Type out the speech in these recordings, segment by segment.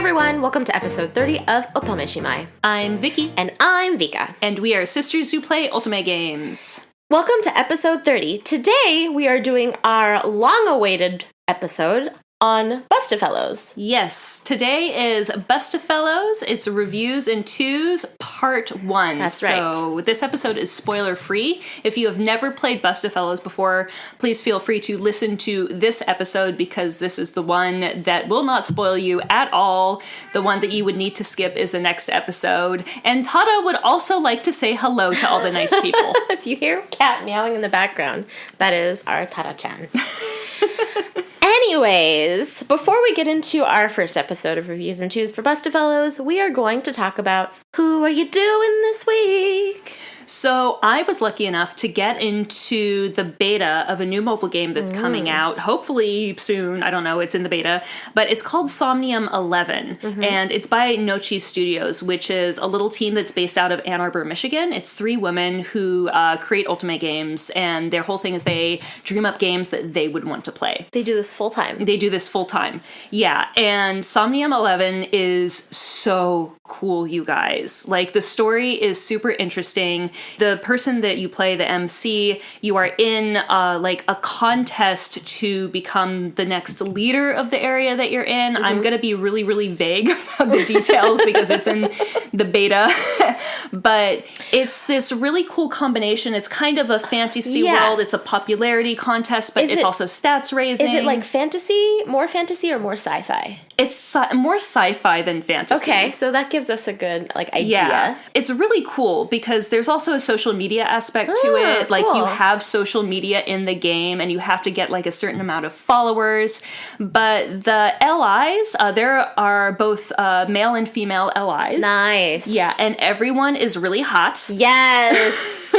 everyone, welcome to episode 30 of Otome Shimai. I'm Vicky. And I'm Vika. And we are sisters who play ultimate games. Welcome to episode 30. Today we are doing our long-awaited episode on BU TAFELLOWS. Yes, today is BU TAFELLOWS. It's Reviews in Twos, Part 1. That's right. So this episode is spoiler-free. If you have never played BU TAFELLOWS before, please feel free to listen to this episode because this is the one that will not spoil you at all. The one that you would need to skip is the next episode. And Tada would also like to say hello to all the nice people. If you hear a cat meowing in the background, that is our Tada-chan. Anyways, before we get into our first episode of Reviews and Twos for BU TAFELLOWS, we are going to talk about who are you doing this week? So I was lucky enough to get into the beta of a new mobile game that's coming out, hopefully soon. I don't know, it's in the beta, but it's called Somnium 11, and it's by Nochi Studios, which is a little team that's based out of Ann Arbor, Michigan. It's 3 women who create ultimate games, and their whole thing is they dream up games that they would want to play. They do this full time. They do this full time. Yeah, and Somnium 11 is so cool, you guys. Like, the story is super interesting. The person that you play, the MC, you are in like a contest to become the next leader of the area that you're in. I'm going to be really, really vague about the details because it's in the beta. But it's this really cool combination. It's kind of a fantasy world. It's a popularity contest, but it's also stats raising. Is it like fantasy, more fantasy, or more sci-fi? It's more sci-fi than fantasy. Okay, so that gives us a good idea. Yeah, it's really cool because there's also a social media aspect to it. Like, cool. you have social media in the game and you have to get like a certain amount of followers. But the allies, there are both male and female allies. Nice. Yeah, and everyone is really hot. Yes.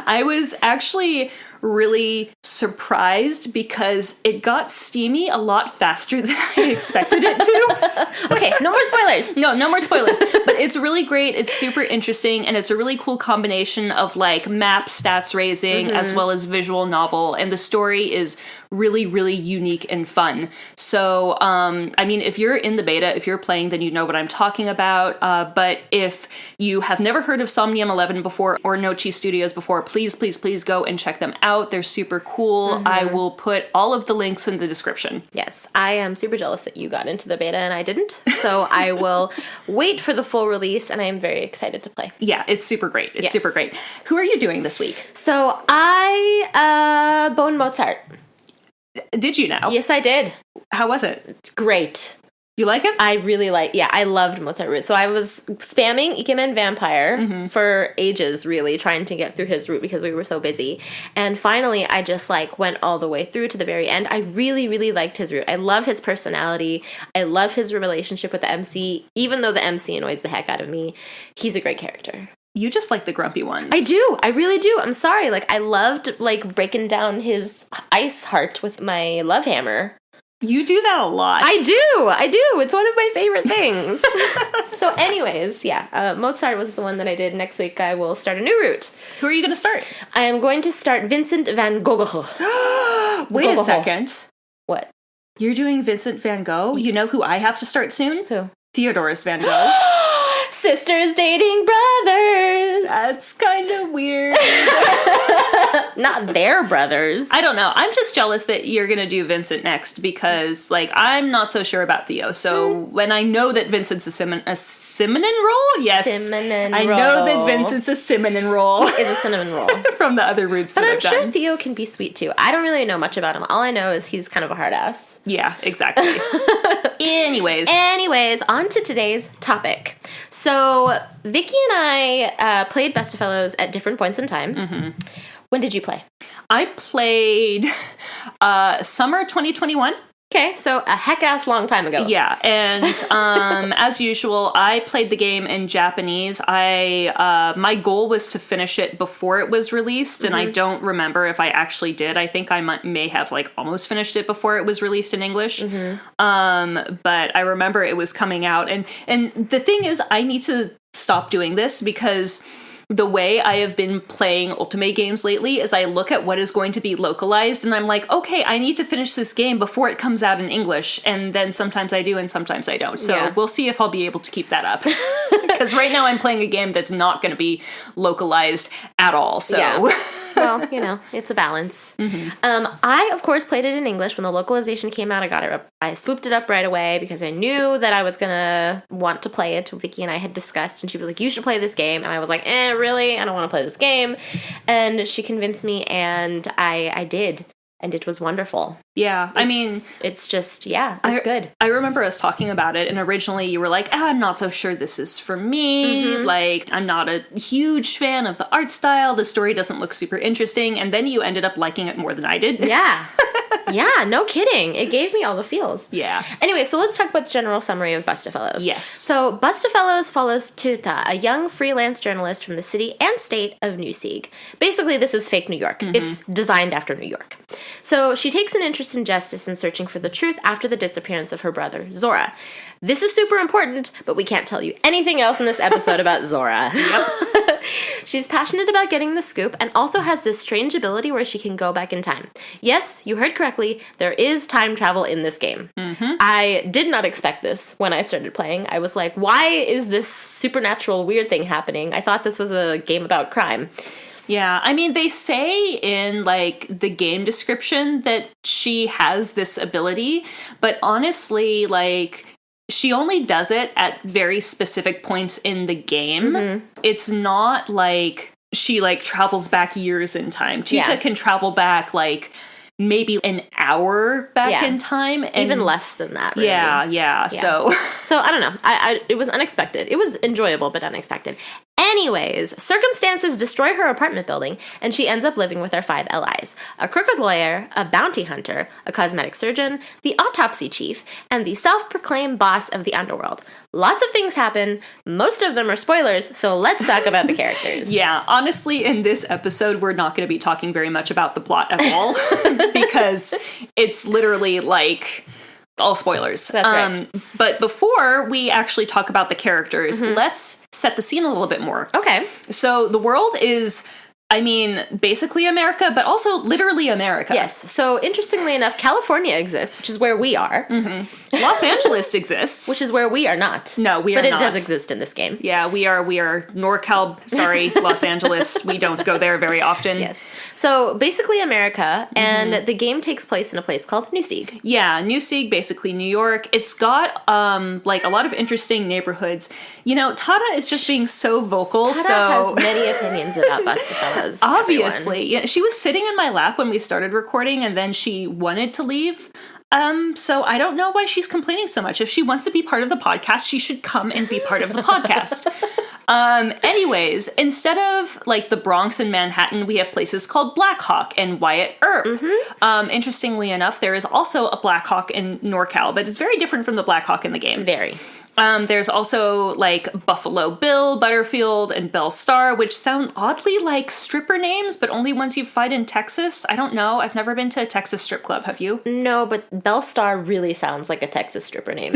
I was actually really surprised because it got steamy a lot faster than I expected it to. Okay, no more spoilers. No more spoilers. But it's really great. It's super interesting, and it's a really cool combination of like map stats raising as well as visual novel, and the story is really, really unique and fun. So, I mean, if you're in the beta, if you're playing, then you know what I'm talking about. But if you have never heard of Somnium 11 before or Nochi Studios before, please, please, please go and check them out. They're super cool. I will put all of the links in the description. Yes, I am super jealous that you got into the beta and I didn't. So I will wait for the full release, and I am very excited to play. Yeah, it's super great. It's super great. Who are you doing this week? So I boned Mozart. Did you now? Yes, I did. How was it? Great. You like it? I really I loved Mozart route. So I was spamming Ikemen Vampire for ages, really, trying to get through his route because we were so busy. And finally, I just went all the way through to the very end. I really, really liked his route. I love his personality. I love his relationship with the MC. Even though the MC annoys the heck out of me, he's a great character. You just like the grumpy ones. I do. I really do. I'm sorry. I loved, breaking down his ice heart with my love hammer. You do that a lot. I do. It's one of my favorite things. So anyways, Mozart was the one that I did. Next week, I will start a new route. Who are you going to start? I am going to start Vincent van Gogh. Wait a second. What? You're doing Vincent van Gogh? You know who I have to start soon? Who? Theodorus van Gogh. Sisters dating brothers. That's kind of weird. Not their brothers. I don't know. I'm just jealous that you're going to do Vincent next because, I'm not so sure about Theo. So when I know that Vincent's a cinnamon roll? Yes. Cinnamon roll. I know that Vincent's a cinnamon roll. He is a cinnamon roll. From the other routes that I've done. But I'm sure Theo can be sweet too. I don't really know much about him. All I know is he's kind of a hard ass. Yeah, exactly. Anyways, on to today's topic. So Vicky and I played BU TAFELLOWS at different points in time. When did you play? I played summer 2021. Okay, so a heck-ass long time ago. Yeah, and as usual, I played the game in Japanese. My goal was to finish it before it was released, and I don't remember if I actually did. I think I may have almost finished it before it was released in English. But I remember it was coming out, and the thing is, I need to stop doing this because the way I have been playing Ultimate games lately is I look at what is going to be localized and I'm like, okay, I need to finish this game before it comes out in English. And then sometimes I do and sometimes I don't. So we'll see if I'll be able to keep that up. Because right now I'm playing a game that's not going to be localized at all. So. Yeah. Well, you know, it's a balance. I, of course, played it in English. When the localization came out, I swooped it up right away because I knew that I was going to want to play it. Vicky and I had discussed, and she was like, you should play this game. And I was like, really? I don't want to play this game. And she convinced me, and I did. And it was wonderful. Yeah, it's just, it's good. I remember us talking about it, and originally you were like, I'm not so sure this is for me. Like, I'm not a huge fan of the art style. The story doesn't look super interesting. And then you ended up liking it more than I did. Yeah. Yeah, no kidding. It gave me all the feels. Yeah. Anyway, so let's talk about the general summary of BU TAFELLOWS. Yes. So BU TAFELLOWS follows Tuta, a young freelance journalist from the city and state of Newsig. Basically, this is fake New York. It's designed after New York. So she takes an interest in justice and searching for the truth after the disappearance of her brother, Zora. This is super important, but we can't tell you anything else in this episode about Zora. Yep. She's passionate about getting the scoop and also has this strange ability where she can go back in time. Yes, you heard correctly. There is time travel in this game. I did not expect this when I started playing. I was like, why is this supernatural weird thing happening? I thought this was a game about crime. Yeah, I mean, they say in, like, the game description that she has this ability, but honestly, like, she only does it at very specific points in the game. It's not like she, like, travels back years in time. Tuta can travel back, like, maybe an hour back in time. And even less than that, really. Yeah. So I don't know. It was unexpected. It was enjoyable, but unexpected. Anyways, circumstances destroy her apartment building, and she ends up living with her 5 allies. A crooked lawyer, a bounty hunter, a cosmetic surgeon, the autopsy chief, and the self-proclaimed boss of the underworld. Lots of things happen. Most of them are spoilers, so let's talk about the characters. Yeah, honestly, in this episode, we're not going to be talking very much about the plot at all, because it's literally, like, all spoilers. That's right. But before we actually talk about the characters, let's set the scene a little bit more. Okay. So the world is, I mean, basically America, but also literally America. Yes. So interestingly enough, California exists, which is where we are. Los Angeles exists. Which is where we are not. No, we are not. But it does exist in this game. Yeah, we are NorCal, sorry, Los Angeles. We don't go there very often. Yes. So basically America, and the game takes place in a place called Newsig. Yeah, Newsig, basically New York. It's got, like, a lot of interesting neighborhoods. You know, Tata is just being so vocal, Tata has many opinions about BU TAFELLOWS. Obviously. Yeah, she was sitting in my lap when we started recording, and then she wanted to leave. So I don't know why she's complaining so much. If she wants to be part of the podcast, she should come and be part of the podcast. Anyways, instead of, like, the Bronx and Manhattan, we have places called Black Hawk and Wyatt Earp. Interestingly enough, there is also a Black Hawk in NorCal, but it's very different from the Black Hawk in the game. Very. There's also, like, Buffalo Bill, Butterfield, and Belle Star, which sound oddly like stripper names, but only ones you find in Texas. I don't know. I've never been to a Texas strip club. Have you? No, but Belle Star really sounds like a Texas stripper name.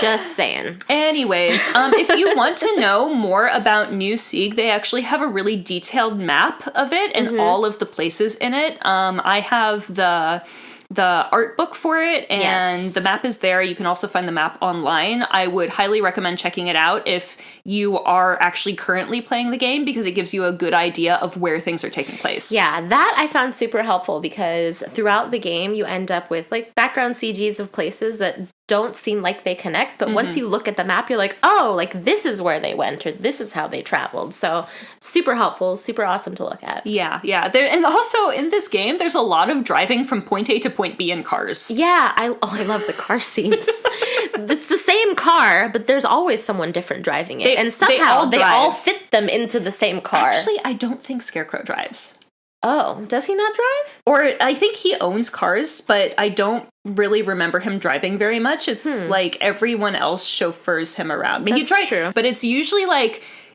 Just saying. Anyways, if you want to know more about Newsig, they actually have a really detailed map of it and all of the places in it. I have the art book for it, and the map is there. You can also find the map online. I would highly recommend checking it out if you are actually currently playing the game, because it gives you a good idea of where things are taking place. Yeah, that I found super helpful, because throughout the game you end up with, like, background CGs of places that don't seem like they connect, but once you look at the map, you're like, oh, like, this is where they went, or this is how they traveled. So super helpful, super awesome to look at. Yeah. And also in this game, there's a lot of driving from point A to point B in cars. Yeah, I love the car scenes. It's the same car, but there's always someone different driving it. And somehow they all fit them into the same car. Actually, I don't think Scarecrow drives. Oh, does he not drive? Or I think he owns cars, but I don't really remember him driving very much. It's like everyone else chauffeurs him around. I mean, That's true. But it's usually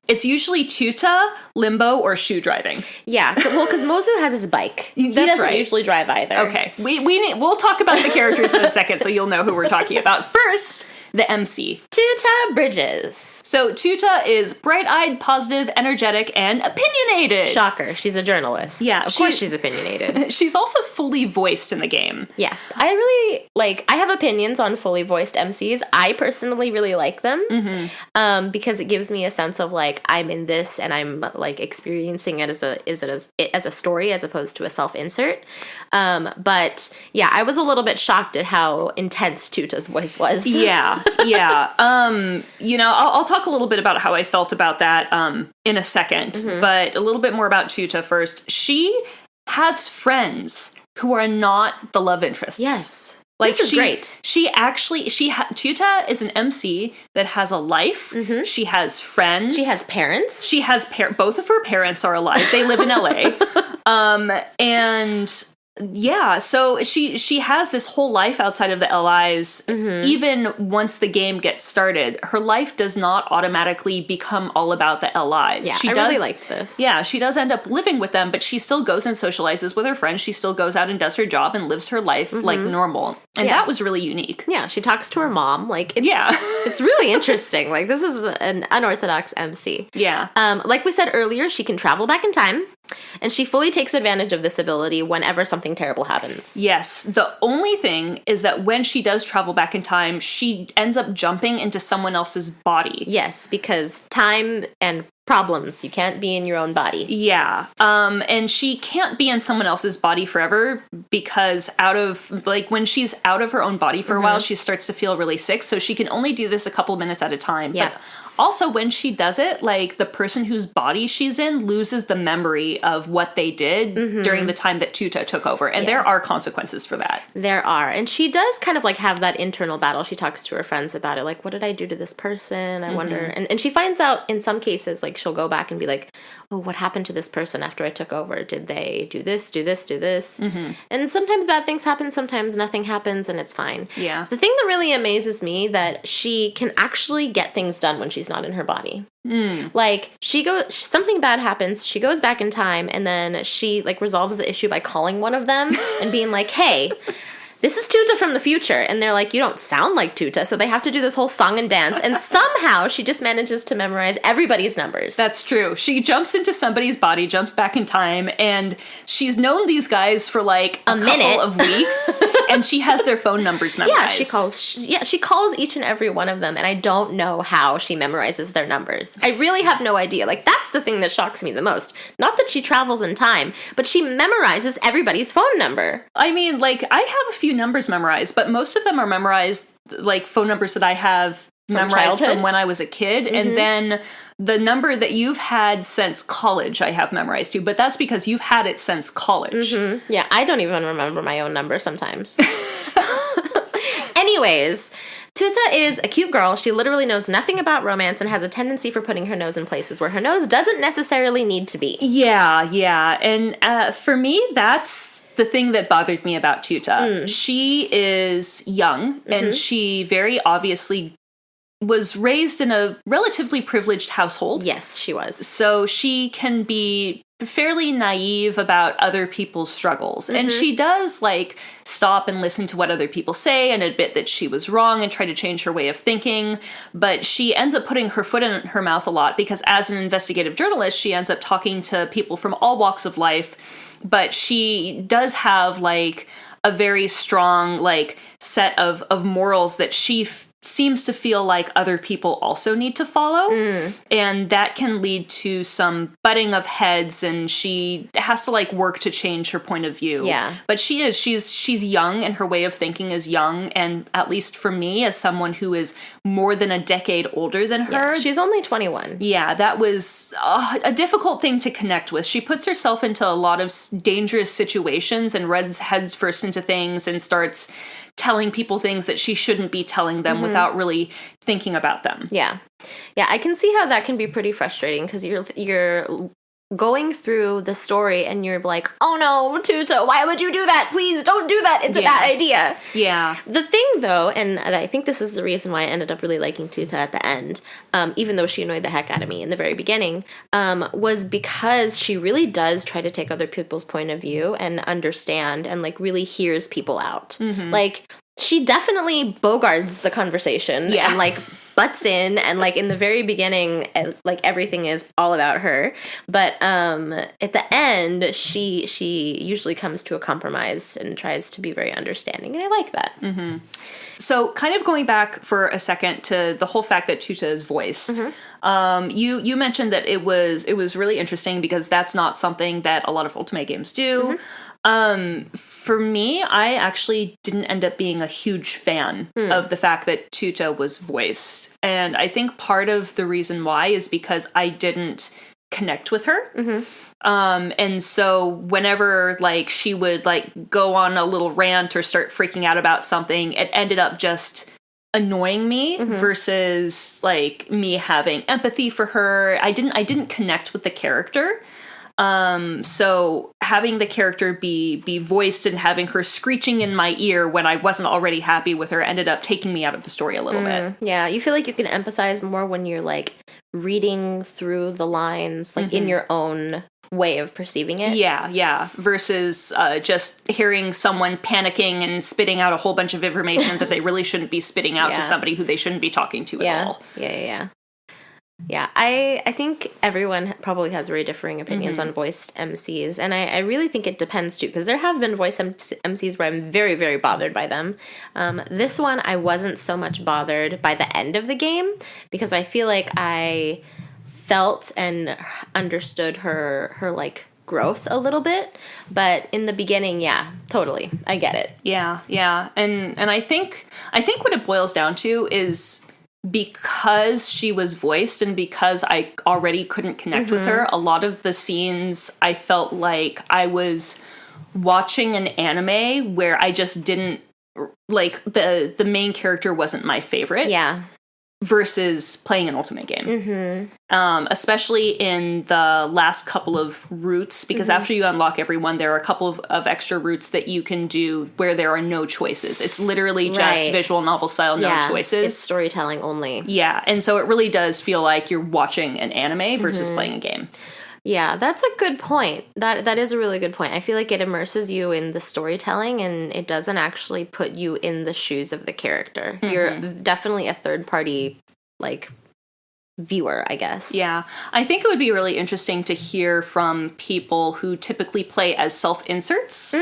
Tuta, Limbo, or Shoe driving. Yeah, well, because Mozu has his bike. He doesn't usually drive either. Okay, we'll talk about the characters in a second, so you'll know who we're talking about. First, the MC. Tuta Bridges. So Tuta is bright-eyed, positive, energetic, and opinionated. Shocker. She's a journalist. Yeah. Of course she's opinionated. She's also fully voiced in the game. Yeah. I really, I have opinions on fully voiced MCs. I personally really like them because it gives me a sense of, I'm in this and I'm, experiencing it as a story as opposed to a self-insert. But, yeah, I was a little bit shocked at how intense Tuta's voice was. Yeah. I'll talk a little bit about how I felt about that in a second, but a little bit more about Tuta first. She has friends who are not the love interests. Yes. This is great. Tuta is an MC that has a life. She has friends. She has parents. She has both of her parents are alive. They live in LA. And yeah, so she has this whole life outside of the LIs. Even once the game gets started, her life does not automatically become all about the LIs. Yeah, I really liked this. Yeah, she does end up living with them, but she still goes and socializes with her friends. She still goes out and does her job and lives her life like normal. And that was really unique. Yeah, she talks to her mom. It's really interesting. This is an unorthodox MC. Yeah. Like we said earlier, she can travel back in time. And she fully takes advantage of this ability whenever something terrible happens. Yes. The only thing is that when she does travel back in time, she ends up jumping into someone else's body. Yes, because time and problems. You can't be in your own body. Yeah. And she can't be in someone else's body forever because when she's out of her own body for a while, she starts to feel really sick. So she can only do this a couple minutes at a time. Yeah. But also, when she does it, the person whose body she's in loses the memory of what they did during the time that Tuta took over. And there are consequences for that. There are. And she does kind of have that internal battle. She talks to her friends about it. What did I do to this person? I wonder. And she finds out in some cases, she'll go back and be like, oh, what happened to this person after I took over? Did they do this, do this, do this? And sometimes bad things happen. Sometimes nothing happens and it's fine. Yeah. The thing that really amazes me that she can actually get things done when she's not in her body. Something bad happens, she goes back in time, and then she resolves the issue by calling one of them and being like, hey, this is Tuta from the future. And they're like, you don't sound like Tuta. So they have to do this whole song and dance. And somehow she just manages to memorize everybody's numbers. That's true. She jumps into somebody's body, jumps back in time, and she's known these guys for a couple of weeks. And she has their phone numbers memorized. She calls each and every one of them. And I don't know how she memorizes their numbers. I really have no idea. That's the thing that shocks me the most. Not that she travels in time, but she memorizes everybody's phone number. I mean, I have a few numbers memorized, but most of them are memorized phone numbers that I have memorized from when I was a kid. And then the number that you've had since college I have memorized too, but that's because you've had it since college. Yeah, I don't even remember my own number sometimes. Anyways, Tuta is a cute girl. She literally knows nothing about romance and has a tendency for putting her nose in places where her nose doesn't necessarily need to be. Yeah. And for me, that's the thing that bothered me about Tuta. She is young, and she very obviously was raised in a relatively privileged household. Yes, she was. So she can be fairly naive about other people's struggles. And she does stop and listen to what other people say and admit that she was wrong and try to change her way of thinking. But she ends up putting her foot in her mouth a lot because as an investigative journalist, she ends up talking to people from all walks of life. But she does have a very strong set of morals that she seems to feel like other people also need to follow. And that can lead to some butting of heads, and she has to work to change her point of view. Yeah. But she's young, and her way of thinking is young, and at least for me, as someone who is more than a decade older than her. Yeah, she's only 21. Yeah, that was a difficult thing to connect with. She puts herself into a lot of dangerous situations and runs heads first into things and starts telling people things that she shouldn't be telling them without really thinking about them. Yeah. Yeah, I can see how that can be pretty frustrating because you're going through the story and you're like, oh no, Tuta, why would you do that? Please don't do that. It's a bad idea. Yeah. The thing though, and I think this is the reason why I ended up really liking Tuta at the end, even though she annoyed the heck out of me in the very beginning, was because she really does try to take other people's point of view and understand and really hears people out. She definitely bogarts the conversation and like butts in, and like in the very beginning, like everything is all about her. But at the end, she usually comes to a compromise and tries to be very understanding, and I like that. Mm-hmm. So kind of going back for a second to the whole fact that Tuta is voiced. You mentioned that it was really interesting because that's not something that a lot of Ultimate games do. For me, I actually didn't end up being a huge fan of the fact that Tuta was voiced. And I think part of the reason why is because I didn't connect with her. And so whenever like she would like go on a little rant or start freaking out about something, it ended up just annoying me versus like me having empathy for her. I didn't connect with the character. So having the character be voiced and having her screeching in my ear when I wasn't already happy with her ended up taking me out of the story a little bit. Yeah, you feel like you can empathize more when you're like reading through the lines, like in your own way of perceiving it. Yeah. Versus just hearing someone panicking and spitting out a whole bunch of information that they really shouldn't be spitting out to somebody who they shouldn't be talking to at all. Yeah, I think everyone probably has very differing opinions on voiced MCs, and I really think it depends too, because there have been voice MCs where I'm very, very bothered by them. This one, I wasn't so much bothered by the end of the game, because I feel like I felt and understood her like growth a little bit, but in the beginning, yeah, totally, I get it. Yeah, and I think what it boils down to is, because she was voiced and because I already couldn't connect with her, a lot of the scenes I felt like I was watching an anime where I just didn't like the main character wasn't my favorite. Yeah. Versus playing an Ultimate game. Especially in the last couple of routes, because after you unlock everyone, there are a couple of extra routes that you can do where there are no choices. It's literally just visual novel style, no choices. It's storytelling only. Yeah, and so it really does feel like you're watching an anime versus playing a game. Yeah, that's a good point. That is a really good point. I feel like it immerses you in the storytelling, and it doesn't actually put you in the shoes of the character. You're definitely a third party, like, viewer, I guess. Yeah. I think it would be really interesting to hear from people who typically play as self-inserts.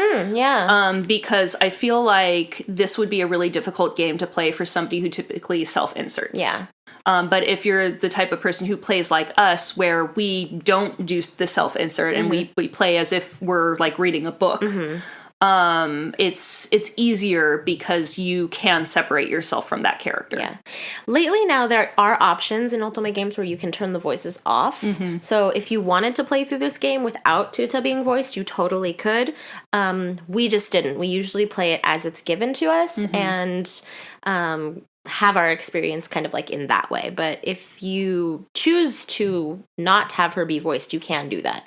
Because I feel like this would be a really difficult game to play for somebody who typically self-inserts. Yeah. But if you're the type of person who plays like us, where we don't do the self-insert and we play as if we're like reading a book, it's easier because you can separate yourself from that character. Yeah. Lately now there are options in Ultimate games where you can turn the voices off. So if you wanted to play through this game without Tuta being voiced, you totally could. We just didn't. We usually play it as it's given to us and have our experience kind of like in that way. But if you choose to not have her be voiced, you can do that.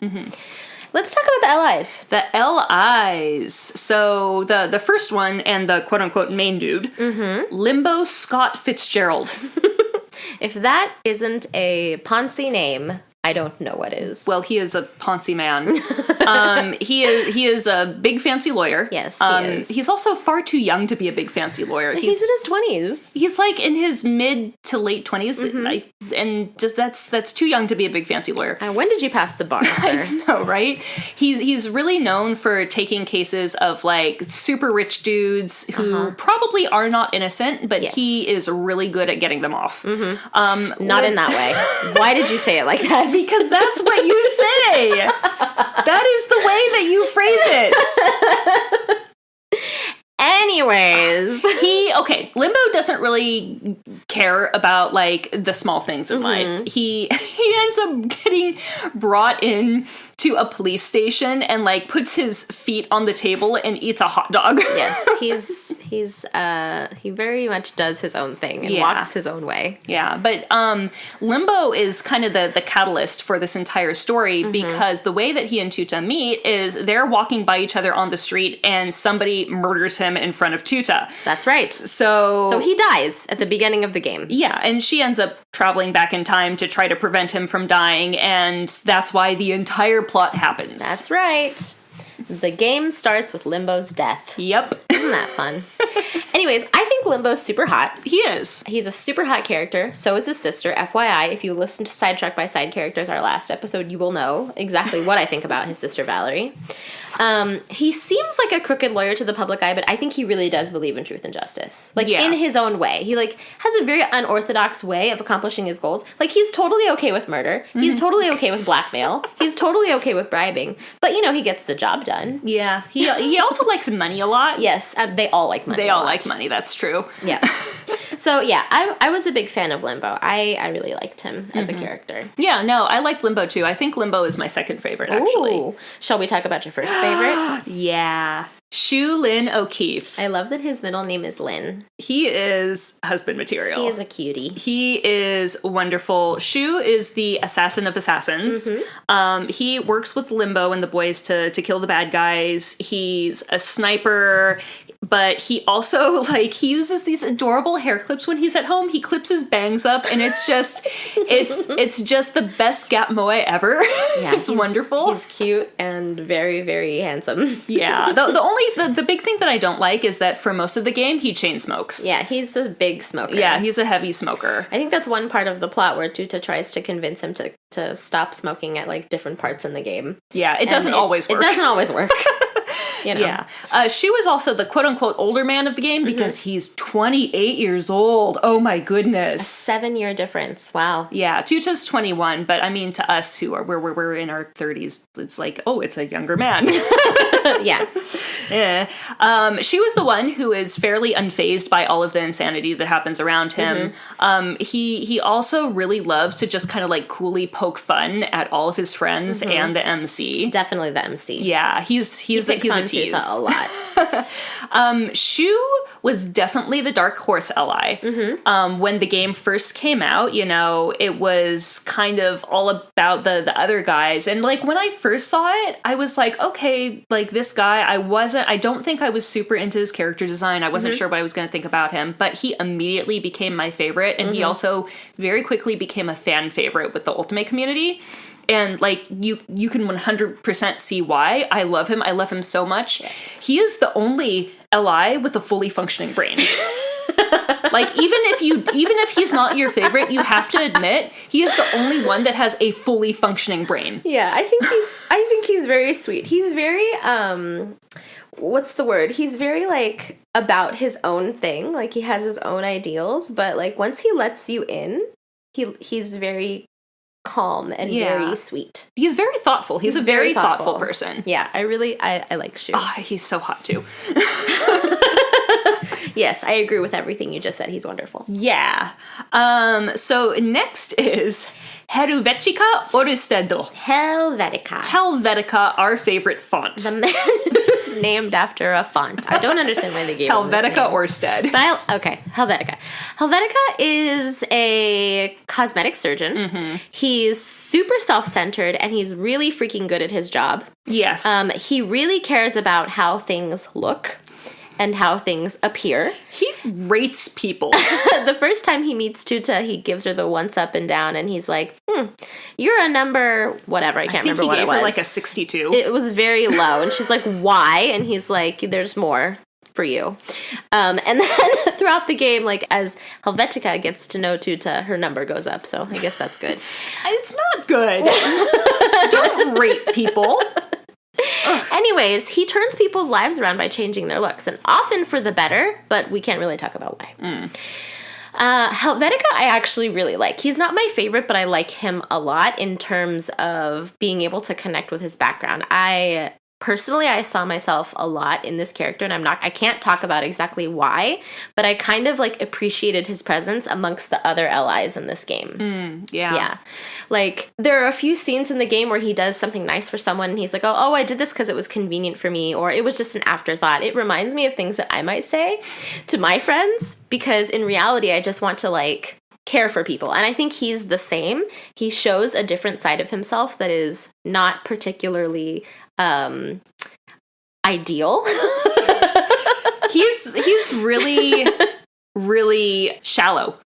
Let's talk about the LIs. The LIs. So the first one and the quote-unquote main dude, Limbo Scott Fitzgerald. If that isn't a Ponzi name, I don't know what is. Well, he is a Ponzi man. He is a big fancy lawyer. Yes, he is. He's also far too young to be a big fancy lawyer. He's in his 20s. He's like in his mid to late 20s, and just that's too young to be a big fancy lawyer. When did you pass the bar, sir? I know, right? He's really known for taking cases of like super rich dudes who probably are not innocent, but he is really good at getting them off. Not in that way. Why did you say it like that? Because that's what you say. That is the way that you phrase it. Anyways. Limbo doesn't really care about, like, the small things in life. He ends up getting brought in to a police station and, like, puts his feet on the table and eats a hot dog. Yes, he very much does his own thing and walks his own way. Yeah, but Limbo is kind of the catalyst for this entire story because the way that he and Tuta meet is they're walking by each other on the street and somebody murders him in front of Tuta. That's right. So he dies at the beginning of the game. Yeah, and she ends up traveling back in time to try to prevent him from dying, and that's why the entire plot happens. That's right. The game starts with Limbo's death. Yep. Isn't that fun? Anyways, I think Limbo's super hot. He is. He's a super hot character. So is his sister. FYI, if you listen to Sidetrack by Side Characters, our last episode, you will know exactly what I think about his sister Valerie. He seems like a crooked lawyer to the public eye, but I think he really does believe in truth and justice. Like, in his own way. He, like, has a very unorthodox way of accomplishing his goals. Like, he's totally okay with murder. He's totally okay with blackmail. He's totally okay with bribing. But, you know, he gets the job done. Yeah. He also likes money a lot. Yes, they all like money. They all like money, that's true. Yeah. So, yeah, I was a big fan of Limbo. I really liked him as a character. Yeah, no, I liked Limbo, too. I think Limbo is my second favorite, actually. Ooh. Shall we talk about your first favorite? Yeah. Shu Lin O'Keefe. I love that his middle name is Lin. He is husband material. He is a cutie. He is wonderful. Shu is the assassin of assassins. He works with Limbo and the boys to kill the bad guys. He's a sniper. But he also, like, he uses these adorable hair clips when he's at home. He clips his bangs up, and it's just, it's just the best Gap Moe ever. Yeah, it's wonderful. He's cute and very, very handsome. Yeah. The big thing that I don't like is that for most of the game, he chain smokes. Yeah, he's a big smoker. Yeah, he's a heavy smoker. I think that's one part of the plot where Tuta tries to convince him to stop smoking at, like, different parts in the game. Yeah, it doesn't always work. It doesn't always work. You know. Yeah. Shu is also the quote-unquote older man of the game because he's 28 years old. Oh my goodness. A 7-year difference. Wow. Yeah, Tuta's 21, but I mean to us who are we're in our 30s, it's like, oh, it's a younger man. Yeah. Yeah. She was the one who is fairly unfazed by all of the insanity that happens around him. He also really loves to just kind of like coolly poke fun at all of his friends and the MC. Definitely the MC. Yeah, he's a tease. A lot. Shu was definitely the dark horse ally. When the game first came out, you know, it was kind of all about the other guys. And like when I first saw it, I was like, okay, like this guy, I don't think I was super into his character design. I wasn't sure what I was going to think about him, but he immediately became my favorite. And he also very quickly became a fan favorite with the Ultimate community. And, like, you can 100% see why. I love him. I love him so much. Yes. He is the only LI with a fully functioning brain. Like, even if he's not your favorite, you have to admit, he is the only one that has a fully functioning brain. Yeah, I think he's very sweet. He's very, what's the word? He's very, like, about his own thing. Like, he has his own ideals. But, like, once he lets you in, he's very calm and very sweet. He's very thoughtful. He's a very thoughtful person. Yeah, I like Shu. Oh, he's so hot too. Yes, I agree with everything you just said. He's wonderful. Yeah. So next is Helvetica Orstedo. Helvetica, our favorite font. The man who's named after a font. I don't understand why they gave him this Helvetica name. Orsted. Okay, Helvetica. Helvetica is a cosmetic surgeon. He's super self-centered, and he's really freaking good at his job. Yes. He really cares about how things look and how things appear. He rates people. The first time he meets Tuta, he gives her the once up and down, and he's like, you're a number, whatever, I can't remember what it was. He gave her like a 62. It was very low, and she's like, why? And he's like, there's more for you. And then throughout the game, like, as Helvetica gets to know Tuta, her number goes up, so I guess that's good. It's not good. Don't rate people. Anyways, he turns people's lives around by changing their looks, and often for the better, but we can't really talk about why. Helvetica I actually really like. He's not my favorite, but I like him a lot in terms of being able to connect with his background. Personally, I saw myself a lot in this character, and I can't talk about exactly why, but I kind of, like, appreciated his presence amongst the other allies in this game. Yeah. Like, there are a few scenes in the game where he does something nice for someone, and he's like, oh, I did this because it was convenient for me, or it was just an afterthought. It reminds me of things that I might say to my friends, because in reality, I just want to, like, care for people. And I think he's the same. He shows a different side of himself that is not particularly ideal. He's really, really shallow.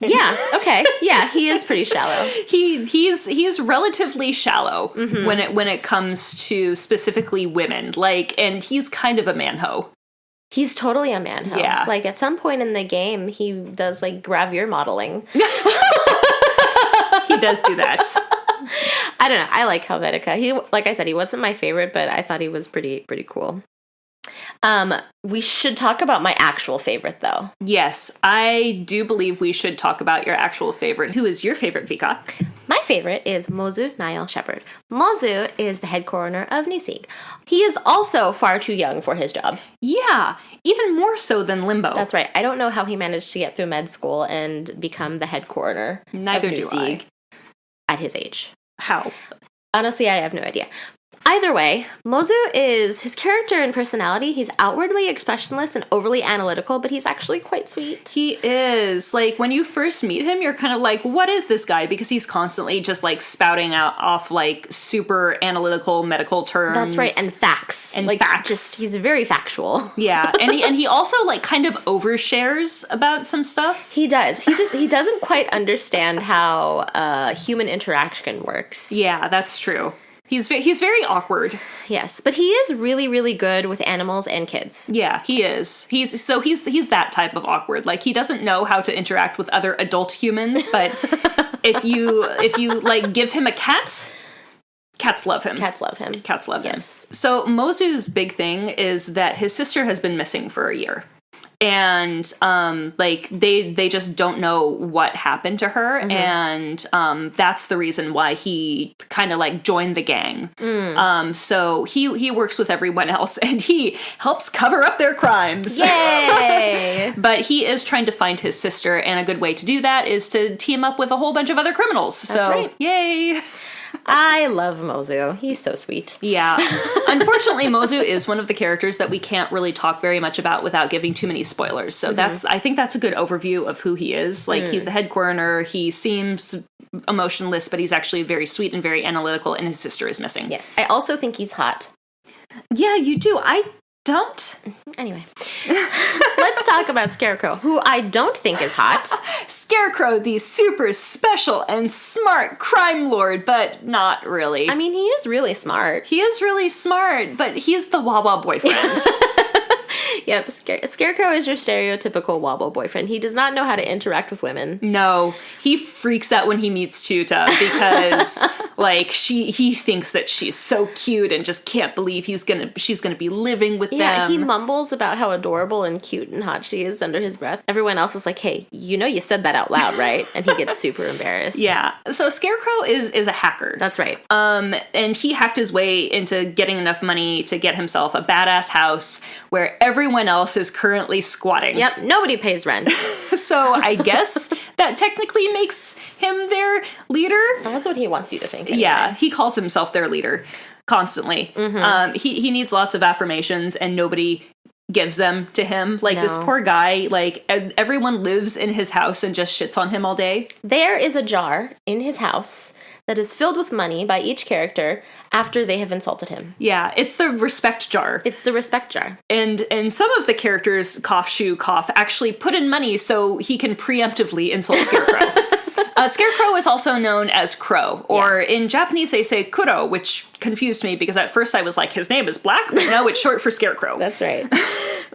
Yeah, okay. Yeah, he is pretty shallow. He's relatively shallow when it comes to specifically women. Like, and he's kind of a man-ho. He's totally a man-ho. Yeah. Like, at some point in the game, he does, like, gravure modeling. He does do that. I don't know. I like Helvetica. He, like I said, he wasn't my favorite, but I thought he was pretty cool. We should talk about my actual favorite, though. Yes, I do believe we should talk about your actual favorite. Who is your favorite, Vika? My favorite is Mozu Niall Shepherd. Mozu is the head coroner of New Sieg. He is also far too young for his job. Yeah, even more so than Limbo. That's right. I don't know how he managed to get through med school and become the head coroner Neither of New do Sieg at his age. How? Honestly, I have no idea. Either way, Mozu is his character and personality. He's outwardly expressionless and overly analytical, but he's actually quite sweet. He is. Like, when you first meet him, you're kind of like, what is this guy? Because he's constantly just, like, spouting out off, like, super analytical medical terms. That's right, and facts. And like, facts. He's very factual. Yeah, and he also, like, kind of overshares about some stuff. He does. He doesn't quite understand how human interaction works. Yeah, that's true. He's very awkward. Yes, but he is really, really good with animals and kids. Yeah, he is. He's that type of awkward. Like, he doesn't know how to interact with other adult humans, but if you like give him a cat, cats love him. Cats love him. Cats love him. Yes. So Mozu's big thing is that his sister has been missing for a year. And, like, they just don't know what happened to her, and, that's the reason why he kind of, like, joined the gang. So he works with everyone else, and he helps cover up their crimes. Yay! But he is trying to find his sister, and a good way to do that is to team up with a whole bunch of other criminals. That's right. Yay! I love Mozu. He's so sweet. Yeah. Unfortunately, Mozu is one of the characters that we can't really talk very much about without giving too many spoilers. So I think that's a good overview of who he is. Like, he's the head coroner. He seems emotionless, but he's actually very sweet and very analytical, and his sister is missing. Yes. I also think he's hot. Yeah, you do. I don't. Anyway, let's talk about Scarecrow, who I don't think is hot. Scarecrow, the super special and smart crime lord, but not really. I mean, he is really smart. He is really smart, but he's the Wawa boyfriend. Yep, Scarecrow is your stereotypical wobble boyfriend. He does not know how to interact with women. No, he freaks out when he meets Chuta because, like, he thinks that she's so cute and just can't believe she's gonna be living with them. Yeah, he mumbles about how adorable and cute and hot she is under his breath. Everyone else is like, hey, you said that out loud, right? And he gets super embarrassed. Yeah, so Scarecrow is a hacker. That's right. And he hacked his way into getting enough money to get himself a badass house where everyone else is currently squatting. Yep, nobody pays rent. So I guess that technically makes him their leader. That's what he wants you to think. Anyway. Yeah, he calls himself their leader constantly. He needs lots of affirmations, and nobody gives them to him. Like, this poor guy, like, everyone lives in his house and just shits on him all day. There is a jar in his house that is filled with money by each character after they have insulted him. Yeah, it's the respect jar. It's the respect jar. And some of the characters, cough, shoe, cough, actually put in money so he can preemptively insult Scarecrow. Scarecrow is also known as Crow, or in Japanese they say Kuro, which confused me because at first I was like, his name is Black, but no, it's short for Scarecrow. That's right.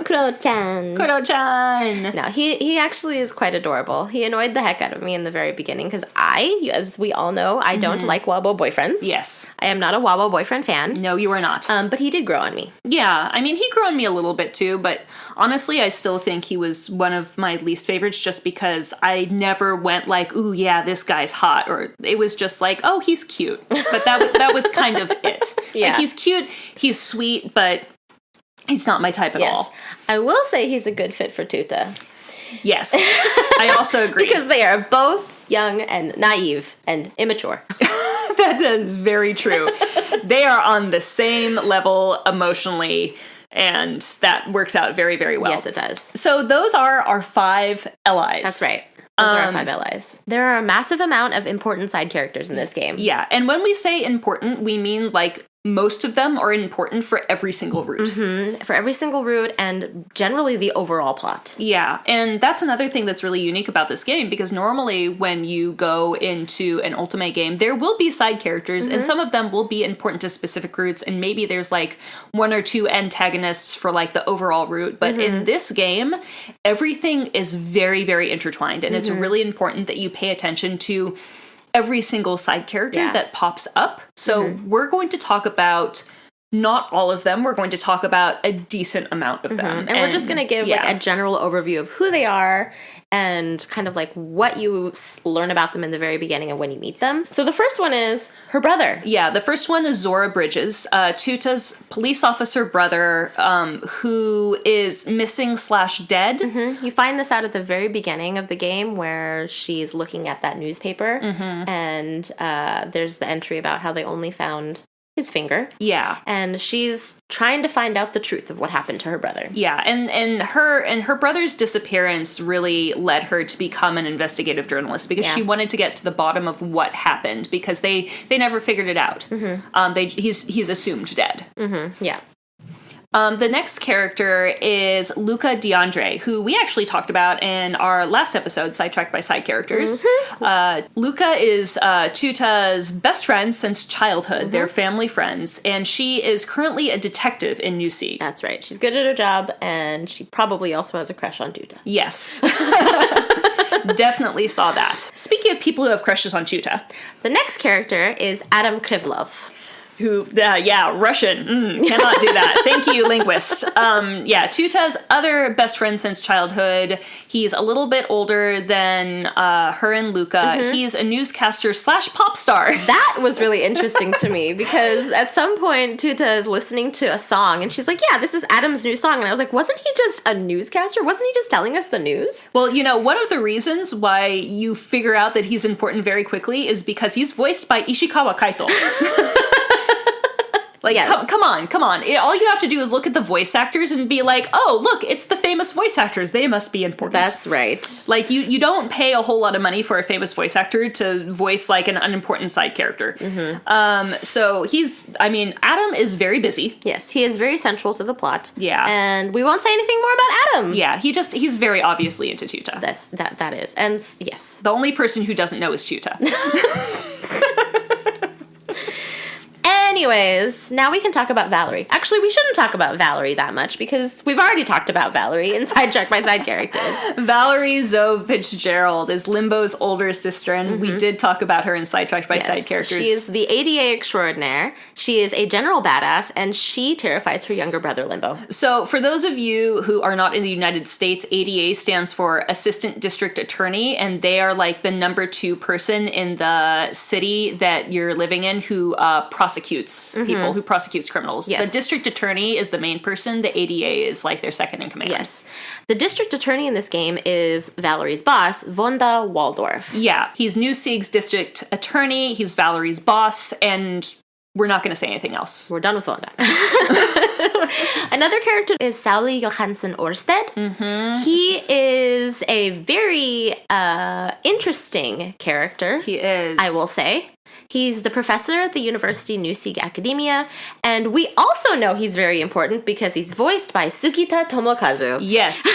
Kuro-chan. Kuro-chan. No, he actually is quite adorable. He annoyed the heck out of me in the very beginning because as we all know, I don't like Wabo boyfriends. Yes. I am not a Wabo boyfriend fan. No, you are not. But he did grow on me. Yeah, I mean, he grew on me a little bit too, but honestly, I still think he was one of my least favorites just because I never went like, ooh, yeah, this guy's hot, or it was just like, oh, he's cute. But that was kind of it. Yeah. Like, he's cute, he's sweet, but he's not my type at all. I will say he's a good fit for Tuta. Yes, I also agree. Because they are both young and naive and immature. That is very true. They are on the same level emotionally, and that works out very, very well. Yes, it does. So those are our 5 allies. That's right. Those are our 5 allies. There are a massive amount of important side characters in this game. Yeah, and when we say important, we mean, like, most of them are important for every single route. For every single route and generally the overall plot. Yeah, and that's another thing that's really unique about this game, because normally when you go into an Ultimate game, there will be side characters, and some of them will be important to specific routes, and maybe there's like one or two antagonists for like the overall route. But in this game, everything is very, very intertwined, and it's really important that you pay attention to every single side character that pops up. So we're going to talk about not all of them. We're going to talk about a decent amount of them. And we're just going to give like a general overview of who they are and kind of like what you learn about them in the very beginning of when you meet them. So the first one is her brother. Yeah, the first one is Zora Bridges, Tuta's police officer brother, who is missing/dead. You find this out at the very beginning of the game where she's looking at that newspaper and there's the entry about how they only found his finger. Yeah. And she's trying to find out the truth of what happened to her brother. Yeah, and her brother's disappearance really led her to become an investigative journalist, because she wanted to get to the bottom of what happened, because they never figured it out. He's assumed dead. Yeah. The next character is Luca DeAndre, who we actually talked about in our last episode, Sidetracked by Side Characters. Luca is Tuta's best friend since childhood. They're family friends, and she is currently a detective in New Sea. That's right. She's good at her job, and she probably also has a crush on Tuta. Yes. Definitely saw that. Speaking of people who have crushes on Tuta. The next character is Adam Krivlov. Who, Russian. Cannot do that. Thank you, linguist. Tuta's other best friend since childhood. He's a little bit older than her and Luca. He's a newscaster / pop star. That was really interesting to me, because at some point Tuta is listening to a song and she's like, yeah, this is Adam's new song. And I was like, wasn't he just a newscaster? Wasn't he just telling us the news? Well, one of the reasons why you figure out that he's important very quickly is because he's voiced by Ishikawa Kaito. Like, come on. All you have to do is look at the voice actors and be like, oh, look, it's the famous voice actors. They must be important. That's right. Like, you don't pay a whole lot of money for a famous voice actor to voice, like, an unimportant side character. So Adam is very busy. Yes, he is very central to the plot. Yeah. And we won't say anything more about Adam. Yeah, he's very obviously into Tuta. That is. And, yes. The only person who doesn't know is Tuta. Anyways, now we can talk about Valerie. Actually, we shouldn't talk about Valerie that much because we've already talked about Valerie in Sidetracked by Side Characters. Valerie Zoe Fitzgerald is Limbo's older sister, and we did talk about her in Sidetracked by Side Characters. She is the ADA extraordinaire. She is a general badass, and she terrifies her younger brother, Limbo. So, for those of you who are not in the United States, ADA stands for Assistant District Attorney, and they are like the number 2 person in the city that you're living in who prosecutes people, who prosecutes criminals. Yes. The district attorney is the main person. The ADA is like their second in command. Yes. The district attorney in this game is Valerie's boss, Vonda Waldorf. Yeah. He's New Sieg's district attorney. He's Valerie's boss. And we're not going to say anything else. We're done with Vonda. Another character is Sauli Johansen Orsted. He is a very interesting character. He is. I will say. He's the professor at the University New Sieg Academia, and we also know he's very important because he's voiced by Tsukita Tomokazu. Yes.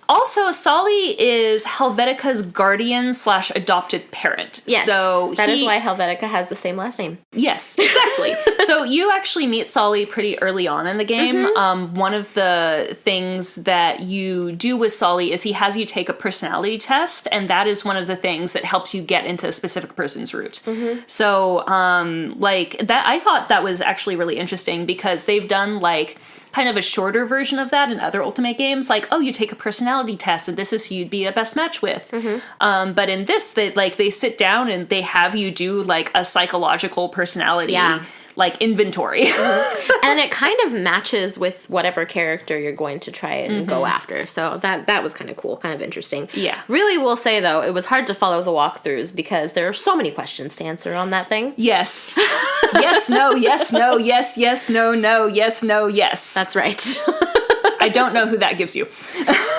Also, Sauli is Helvetica's guardian / adopted parent. Yes, so that is why Helvetica has the same last name. Yes, exactly. So you actually meet Sauli pretty early on in the game. One of the things that you do with Sauli is he has you take a personality test, and that is one of the things that helps you get into a specific person's route. So, that, I thought that was actually really interesting because they've done, kind of a shorter version of that in other Ultimate games, like, oh, you take a personality test and this is who you'd be a best match with. But in this, they sit down and they have you do a psychological personality inventory. And it kind of matches with whatever character you're going to try and go after. So that was kind of cool, kind of interesting. Yeah. Really will say, though, it was hard to follow the walkthroughs because there are so many questions to answer on that thing. Yes. Yes, no, yes, no, yes, yes, no, no, yes, no, yes. That's right. I don't know who that gives you.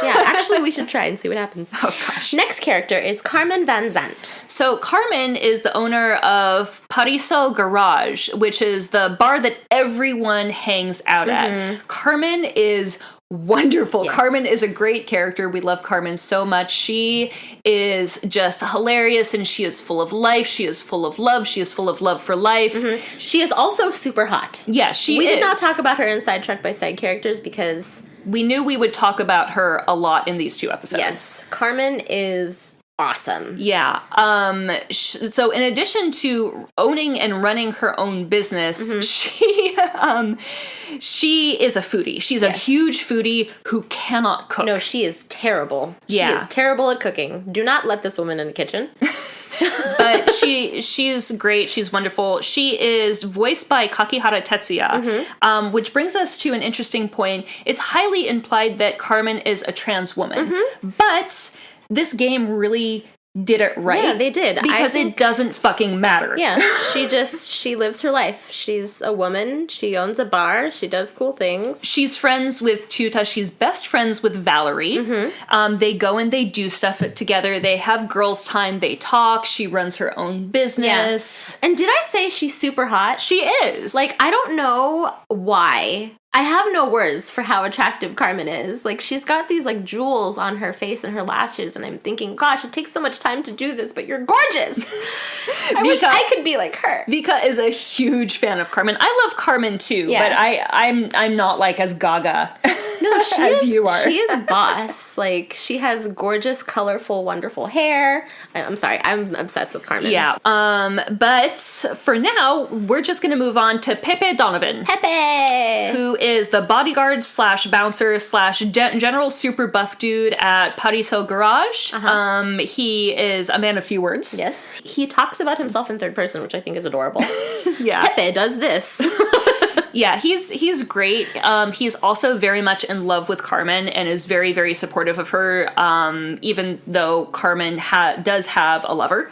Yeah, actually, we should try and see what happens. Oh, gosh. Next character is Carmen Van Zandt. So Carmen is the owner of Paraiso Garage, which is the bar that everyone hangs out at. Carmen is wonderful. Yes. Carmen is a great character. We love Carmen so much. She is just hilarious, and she is full of life. She is full of love. She is full of love for life. She is also super hot. Yeah, she is. We did not talk about her in Sidetracked by Side Characters because... we knew we would talk about her a lot in these 2 episodes. Yes, Carmen is awesome. Yeah. So in addition to owning and running her own business, she is a foodie. She's a huge foodie who cannot cook. No, she is terrible. Yeah. She is terrible at cooking. Do not let this woman in the kitchen. But she's great. She's wonderful. She is voiced by Kakihara Tetsuya, which brings us to an interesting point. It's highly implied that Carmen is a trans woman, but this game really did it right. Yeah, they did. Because it doesn't fucking matter. Yeah, she lives her life. She's a woman. She owns a bar. She does cool things. She's friends with Tuta. She's best friends with Valerie. They go and they do stuff together. They have girls' time. They talk. She runs her own business. Yeah. And did I say she's super hot? She is. Like, I don't know why. I have no words for how attractive Carmen is. Like, she's got these, like, jewels on her face and her lashes, and I'm thinking, gosh, it takes so much time to do this, but you're gorgeous. I wish I could be like her. Vika is a huge fan of Carmen. I love Carmen, too, but I'm not, like, as gaga as you are. She is boss. Like, she has gorgeous, colorful, wonderful hair. I'm sorry, I'm obsessed with Carmen. Yeah. But for now, we're just going to move on to Pepe Donovan. Pepe! Who is the bodyguard / bouncer / general super buff dude at Paraiso Garage. He is a man of few words. Yes. He talks about himself in third person, which I think is adorable. Yeah. Pepe does this. Yeah, he's great. He's also very much in love with Carmen and is very, very supportive of her, even though Carmen does have a lover.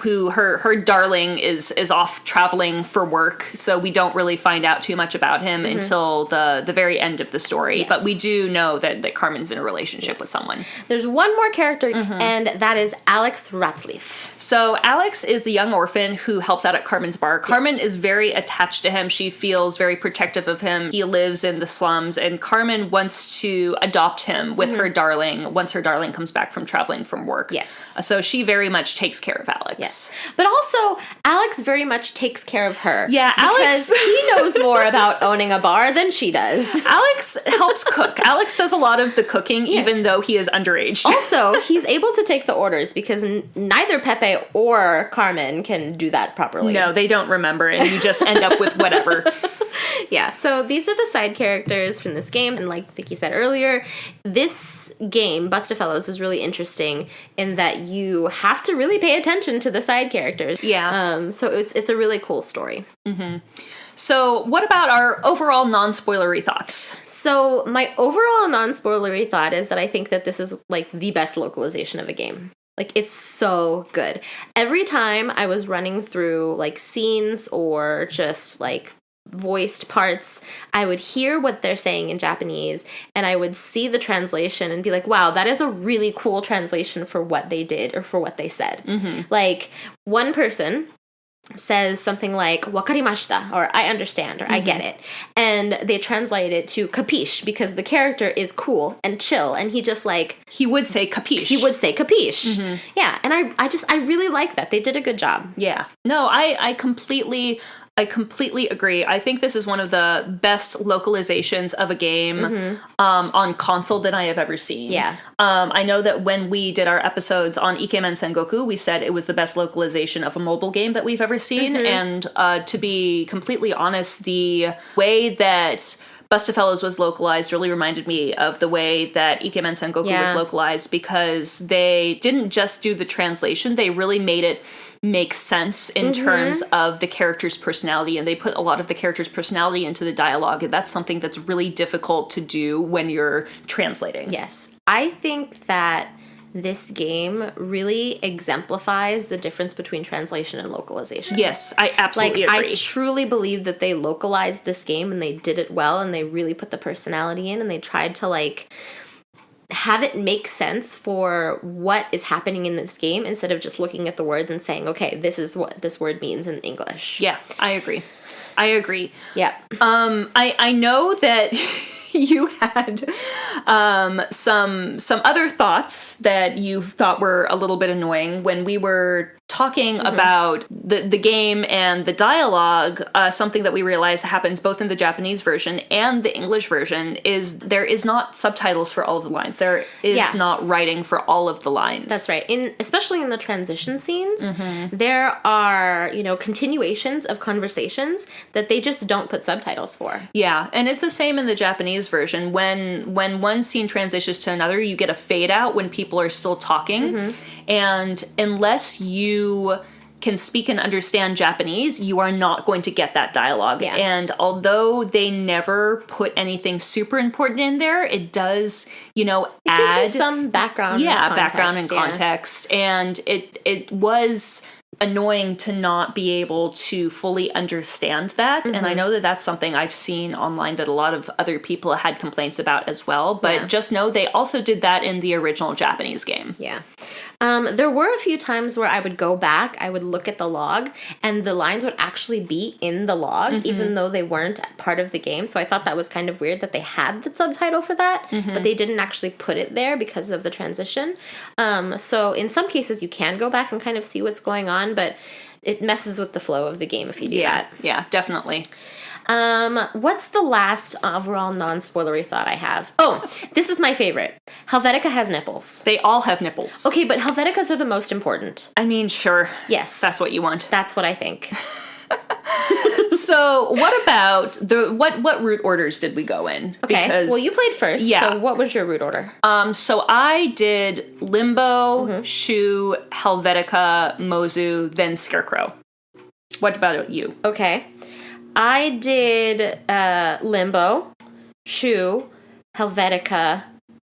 Who her darling is off traveling for work, so we don't really find out too much about him until the very end of the story. Yes. But we do know that Carmen's in a relationship with someone. There's one more character, and that is Alex Ratliff. So Alex is the young orphan who helps out at Carmen's bar. Carmen is very attached to him. She feels very protective of him. He lives in the slums, and Carmen wants to adopt him with her darling once her darling comes back from traveling from work. Yes. So she very much takes care of Alex. Yes. But also, Alex very much takes care of her. Yeah, Alex. Because he knows more about owning a bar than she does. Alex helps cook. Alex does a lot of the cooking, even though he is underage. Also, he's able to take the orders because neither Pepe or Carmen can do that properly. No, they don't remember, and you just end up with whatever. Yeah, so these are the side characters from this game, and like Vicky said earlier, this game, BU TAFELLOWS, was really interesting in that you have to really pay attention to the side characters. Yeah. So it's a really cool story. So what about our overall non-spoilery thoughts? So my overall non-spoilery thought is that I think that this is like the best localization of a game. Like, it's so good. Every time I was running through like scenes or just like voiced parts, I would hear what they're saying in Japanese and I would see the translation and be like, wow, that is a really cool translation for what they did or for what they said. Like, one person says something like wakarimashita, or I understand, or I get it, and they translate it to capiche because the character is cool and chill, and he just like he would say capiche. Yeah, and I really like that. They did a good job. Yeah. No, I completely agree. I think this is one of the best localizations of a game on console that I have ever seen. Yeah. I know that when we did our episodes on Ikemen Sengoku, we said it was the best localization of a mobile game that we've ever seen. And to be completely honest, the way that BU TAFELLOWS was localized really reminded me of the way that Ikemen Sengoku was localized, because they didn't just do the translation, they really made it make sense in terms of the character's personality, and they put a lot of the character's personality into the dialogue, and that's something that's really difficult to do when you're translating. Yes. I think that this game really exemplifies the difference between translation and localization. Yes, I absolutely agree. I truly believe that they localized this game and they did it well, and they really put the personality in, and they tried to have it make sense for what is happening in this game instead of just looking at the words and saying, okay, this is what this word means in English. Yeah, I agree. Yeah. I know that you had some other thoughts that you thought were a little bit annoying when we were talking about the game and the dialogue. Something that we realized happens both in the Japanese version and the English version is there is not subtitles for all of the lines. There is not writing for all of the lines. That's right. Especially in the transition scenes, there are, continuations of conversations that they just don't put subtitles for. Yeah, and it's the same in the Japanese version. When one scene transitions to another, you get a fade out when people are still talking. And unless you can speak and understand Japanese, you are not going to get that dialogue. Yeah. And although they never put anything super important in there, it does, add gives you some background. Background and context. And it was annoying to not be able to fully understand that. And I know that that's something I've seen online that a lot of other people had complaints about as well. But just know they also did that in the original Japanese game. Yeah. There were a few times where I would go back, I would look at the log, and the lines would actually be in the log, even though they weren't part of the game. So I thought that was kind of weird that they had the subtitle for that, but they didn't actually put it there because of the transition. So in some cases, you can go back and kind of see what's going on, but it messes with the flow of the game if you do that. Yeah, definitely. What's the last overall non-spoilery thought I have? Oh, this is my favorite. Helvetica has nipples. They all have nipples. Okay, but Helveticas are the most important. I mean, sure. Yes. That's what you want. That's what I think. So what about what route orders did we go in? Okay, well, you played first. Yeah. So what was your route order? So I did Limbo, Shu, Helvetica, Mozu, then Scarecrow. What about you? Okay. I did Limbo, Shu, Helvetica,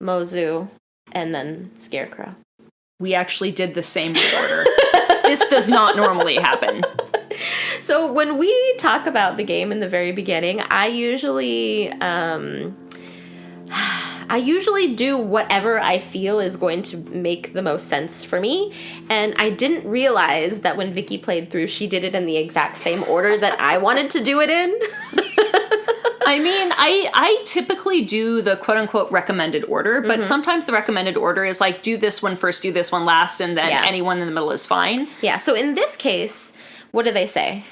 Mozu, and then Scarecrow. We actually did the same order. This does not normally happen. So when we talk about the game in the very beginning, I usually do whatever I feel is going to make the most sense for me. And I didn't realize that when Vicky played through, she did it in the exact same order that I wanted to do it in. I mean, I typically do the quote-unquote recommended order, but sometimes the recommended order is like, do this one first, do this one last, and then anyone in the middle is fine. Yeah, so in this case, what do they say?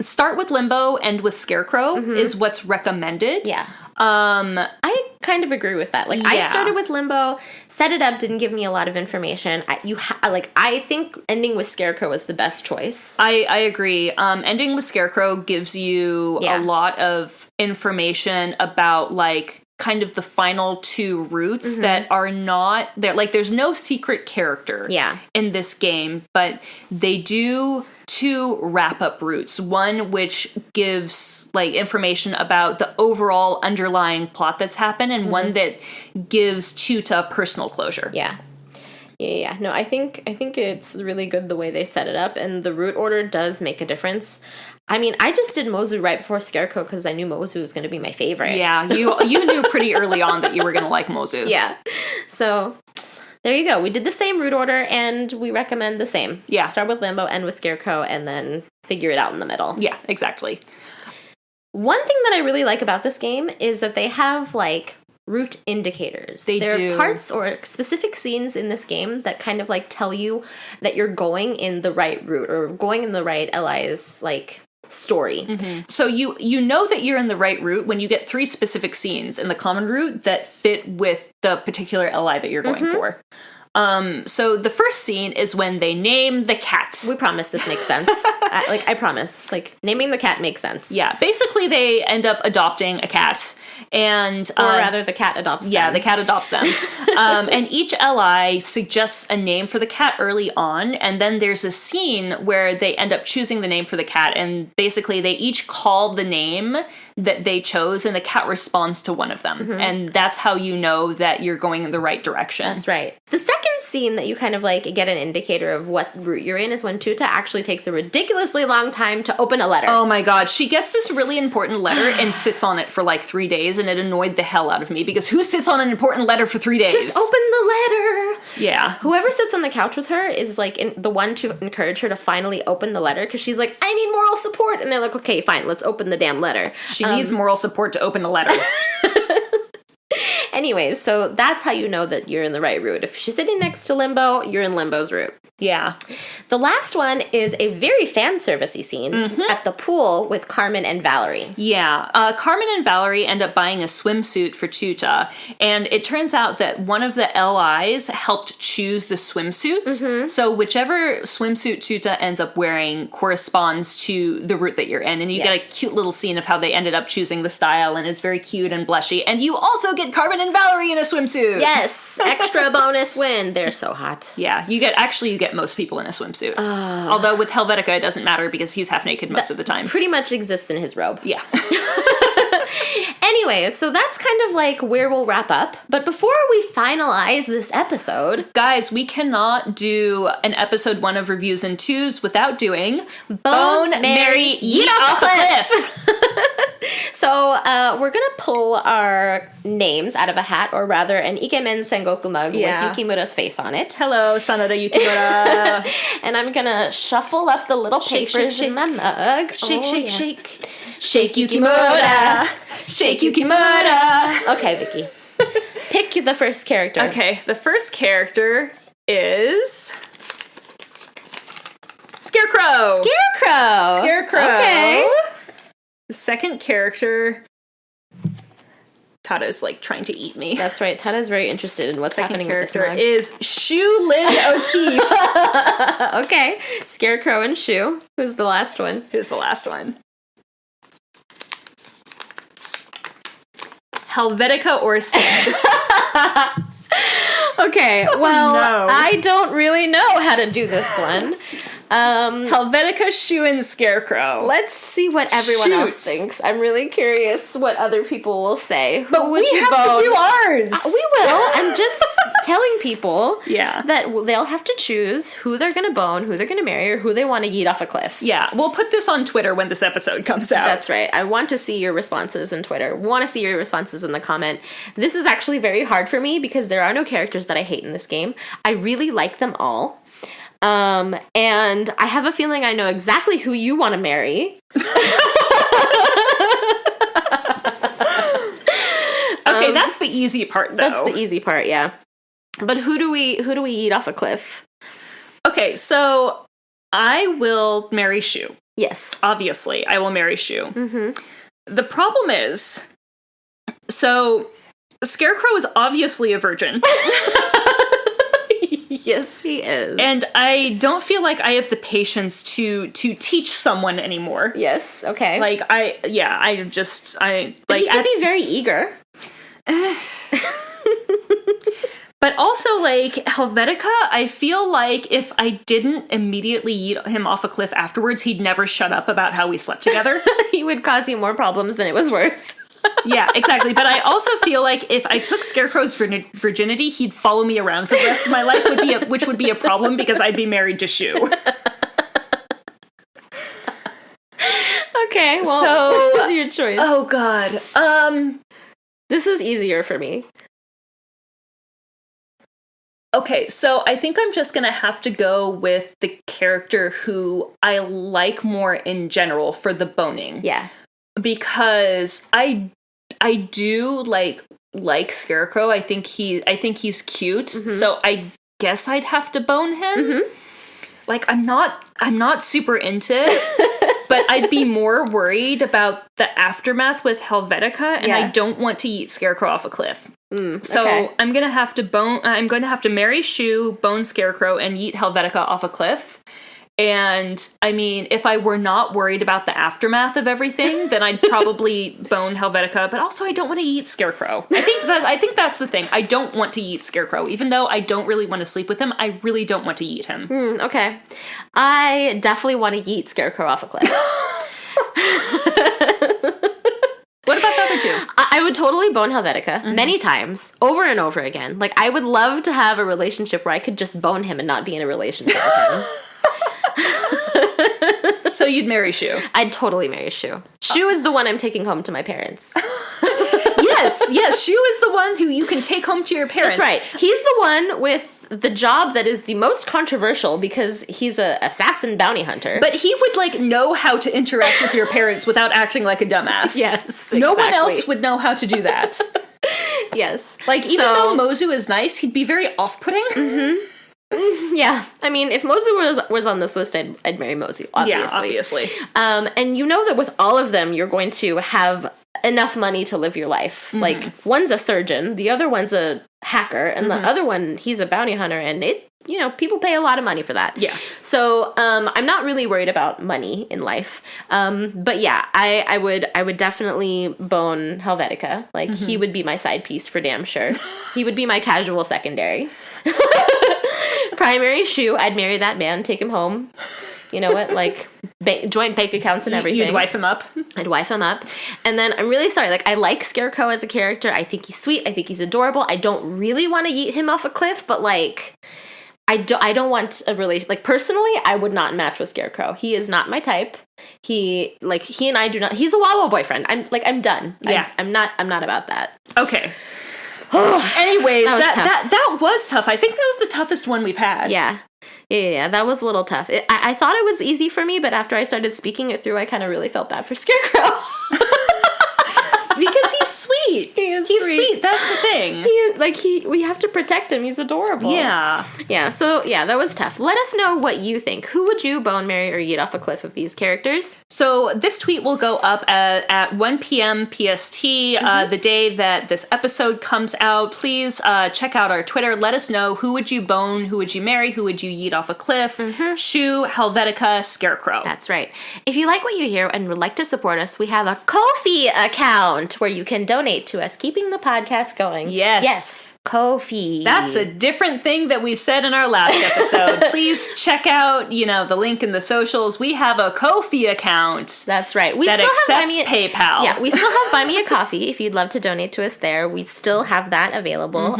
Start with Limbo, end with Scarecrow is what's recommended. Yeah. I kind of agree with that. I started with Limbo, set it up, didn't give me a lot of information. I think ending with Scarecrow is the best choice. I agree. Ending with Scarecrow gives you a lot of information about kind of the final two routes that are not there. There's no secret character in this game, but they do two wrap-up routes. One which gives information about the overall underlying plot that's happened, and one that gives Chuta personal closure. Yeah. No, I think it's really good the way they set it up, and the route order does make a difference. I mean, I just did Mozu right before Scarecrow because I knew Mozu was going to be my favorite. Yeah, you knew pretty early on that you were going to like Mozu. Yeah. So there you go. We did the same route order, and we recommend the same. Yeah. Start with Limbo, end with Scarecrow, and then figure it out in the middle. Yeah, exactly. One thing that I really like about this game is that they have, route indicators. There are parts or specific scenes in this game that kind of, tell you that you're going in the right route or going in the right LI's, story. So you know that you're in the right route when you get 3 specific scenes in the common route that fit with the particular LI that you're going for. So the first scene is when they name the cat. We promise this makes sense. I promise. Naming the cat makes sense. Yeah, basically they end up adopting a cat. And or rather, the cat adopts them. Yeah, the cat adopts them. And each LI suggests a name for the cat early on, and then there's a scene where they end up choosing the name for the cat, and basically they each call the name that they chose, and the cat responds to one of them. And that's how you know that you're going in the right direction. That's right. The second scene scene that you kind of like get an indicator of what route you're in is when Tuta actually takes a ridiculously long time to open a letter. Oh my god, she gets this really important letter and sits on it for like 3 days, and it annoyed the hell out of me, because who sits on an important letter for 3 days? Just open the letter! Yeah. Whoever sits on the couch with her is like the one to encourage her to finally open the letter, because she's like, I need moral support, and they're like, okay, fine, let's open the damn letter. She needs moral support to open a letter. Anyways, so that's how you know that you're in the right route. If she's sitting next to Limbo, you're in Limbo's route. Yeah. The last one is a very fan servicey scene at the pool with Carmen and Valerie. Yeah. Carmen and Valerie end up buying a swimsuit for Tuta, and it turns out that one of the LIs helped choose the swimsuits. So whichever swimsuit Tuta ends up wearing corresponds to the route that you're in, and you get a cute little scene of how they ended up choosing the style, and it's very cute and blushy, and you also get Carmen and Valerie in a swimsuit. Yes, extra bonus win. They're so hot. Yeah, you get most people in a swimsuit. Although with Helvetica it doesn't matter because he's half naked most of the time. Pretty much exists in his robe. Yeah. Anyway, so that's kind of like where we'll wrap up. But before we finalize this episode, guys, we cannot do an episode 1 of Reviews and Twos without doing Bone, Marry, Yeet off a cliff. So we're gonna pull our names out of a hat, or rather an Ikemen Sengoku mug with Yukimura's face on it. Hello, Sanada Yukimura. And I'm gonna shuffle up the little papers in my mug. Shake. Shake Yukimura. Shake Yukimura. Okay, Vicky. Pick the first character. Okay, the first character is Scarecrow. Okay. The second character, Tada's like trying to eat me. That's right. Tada's very interested in what's happening with this character mug. is Shu Lin O'Keefe. Okay. Scarecrow and Shu. Who's the last one? Helvetica Orsted. Okay, well, I don't really know how to do this one. Helvetica, Shu, and Scarecrow. Let's see what everyone else thinks. I'm really curious what other people will say. But we have to do ours. We will. I'm just telling people that they'll have to choose who they're going to bone, who they're going to marry, or who they want to yeet off a cliff. Yeah, we'll put this on Twitter when this episode comes out. That's right. I want to see your responses in Twitter. Want to see your responses in the comment. This is actually very hard for me because there are no characters that I hate in this game. I really like them all. And I have a feeling I know exactly who you want to marry. Okay, that's the easy part, though. That's the easy part, yeah. But who do we eat off a cliff? Okay, so I will marry Shu. Yes. Obviously, I will marry Shu. Mm-hmm. The problem is, so Scarecrow is obviously a virgin. Yes, he is. And I don't feel like I have the patience to teach someone anymore. Yes, okay. Like, I But like, he can be very eager. But also, like, Helvetica, I feel like if I didn't immediately eat him off a cliff afterwards, he'd never shut up about how we slept together. He would cause you more problems than it was worth. Yeah, exactly. But I also feel like if I took Scarecrow's virginity, he'd follow me around for the rest of my life, which would be a problem because I'd be married to Shu. Okay, well, this is your choice. Oh, God. This is easier for me. Okay, so I think I'm just gonna have to go with the character who I like more in general for the boning. Yeah. Because I do like Scarecrow. I think he's cute. Mm-hmm. So I guess I'd have to bone him. Mm-hmm. Like I'm not super into it, but I'd be more worried about the aftermath with Helvetica, and I don't want to eat Scarecrow off a cliff. So I'm gonna have to marry Shu, bone Scarecrow, and eat Helvetica off a cliff. And I mean, if I were not worried about the aftermath of everything, then I'd probably bone Helvetica. But also, I don't want to eat Scarecrow. I think that's the thing. I don't want to eat Scarecrow, even though I don't really want to sleep with him. I really don't want to eat him. Okay, I definitely want to eat Scarecrow off a cliff. What about the other two? I I would totally bone Helvetica many times, over and over again. Like, I would love to have a relationship where I could just bone him and not be in a relationship with him. So you'd marry Shu. I'd totally marry Shu. Shu is the one I'm taking home to my parents. Yes, Shu is the one who you can take home to your parents. That's right. He's the one with the job that is the most controversial because he's a assassin bounty hunter. But he would, like, know how to interact with your parents without acting like a dumbass. Yes, exactly. No one else would know how to do that. Yes. Like, even though Mozu is nice, he'd be very off-putting. Mm-hmm. Yeah. I mean, if Mozu was on this list, I'd marry Mozu, obviously. Yeah, obviously. And you know that with all of them, you're going to have enough money to live your life. Mm-hmm. Like, one's a surgeon, the other one's a hacker, and the other one, he's a bounty hunter, and people pay a lot of money for that. Yeah. So, I'm not really worried about money in life. But yeah, I would definitely bone Helvetica. Like, he would be my side piece for damn sure. He would be my casual secondary. Primary Shu, I'd marry that man, take him home. You know what? Like, joint bank accounts and everything. You'd wife him up? I'd wife him up. And then I'm really sorry. Like, I like Scarecrow as a character. I think he's sweet. I think he's adorable. I don't really want to yeet him off a cliff, but, like, I don't want a relation. Like, personally, I would not match with Scarecrow. He is not my type. He and I do not. He's a Wawa boyfriend. I'm done. Yeah. I'm not about that. Okay. Anyways, that was tough. I think that was the toughest one we've had. Yeah. Yeah, that was a little tough. I thought it was easy for me, but after I started speaking it through, I kind of really felt bad for Scarecrow. Because he's sweet. He's sweet. That's the thing. We have to protect him. He's adorable. Yeah. Yeah, so yeah, that was tough. Let us know what you think. Who would you bone, marry, or yeet off a cliff of these characters? So this tweet will go up at 1 p.m. PST, the day that this episode comes out. Please check out our Twitter. Let us know, who would you bone, who would you marry, who would you yeet off a cliff? Shu, Helvetica, Scarecrow. That's right. If you like what you hear and would like to support us, we have a Ko-fi account where you can donate to us, keeping the podcast going. Yes. Ko-fi. That's a different thing that we've said in our last episode. Please check out, the link in the socials. We have a Ko-fi account. That's right. We that still accepts have PayPal. Yeah, we still have Buy Me a Coffee if you'd love to donate to us there. We still have that available.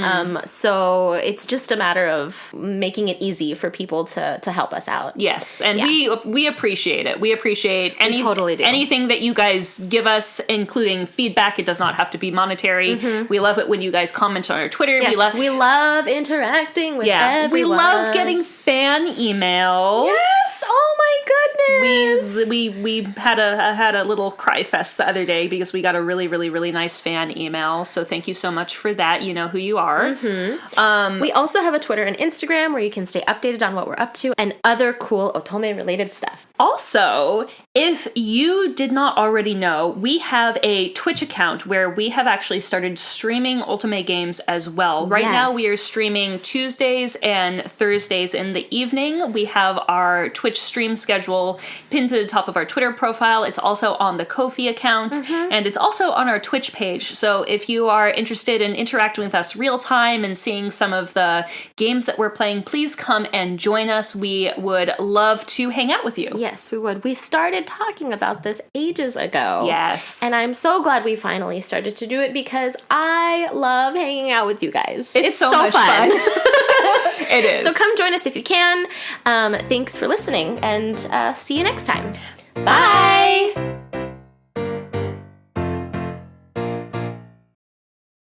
So it's just a matter of making it easy for people to help us out. Yes, and we appreciate it. We appreciate anything that you guys give us, including feedback. It does not have to be monetary. We love it when you guys comment on our Twitter. Yes, we love interacting with everyone. We love getting fan email. Yes! Oh my goodness! We had a little cry fest the other day because we got a really, really, really nice fan email. So thank you so much for that. You know who you are. We also have a Twitter and Instagram where you can stay updated on what we're up to and other cool Otome-related stuff. Also, if you did not already know, we have a Twitch account where we have actually started streaming Otome games as well. Right now we are streaming Tuesdays and Thursdays in the evening. We have our Twitch stream schedule pinned to the top of our Twitter profile. It's also on the Ko-fi account, and it's also on our Twitch page. So if you are interested in interacting with us real time and seeing some of the games that we're playing, please come and join us. We would love to hang out with you. Yes, we would. We started talking about this ages ago. Yes. And I'm so glad we finally started to do it because I love hanging out with you guys. It's so much fun. It is. So come join us if you can. Thanks for listening, and see you next time. Bye!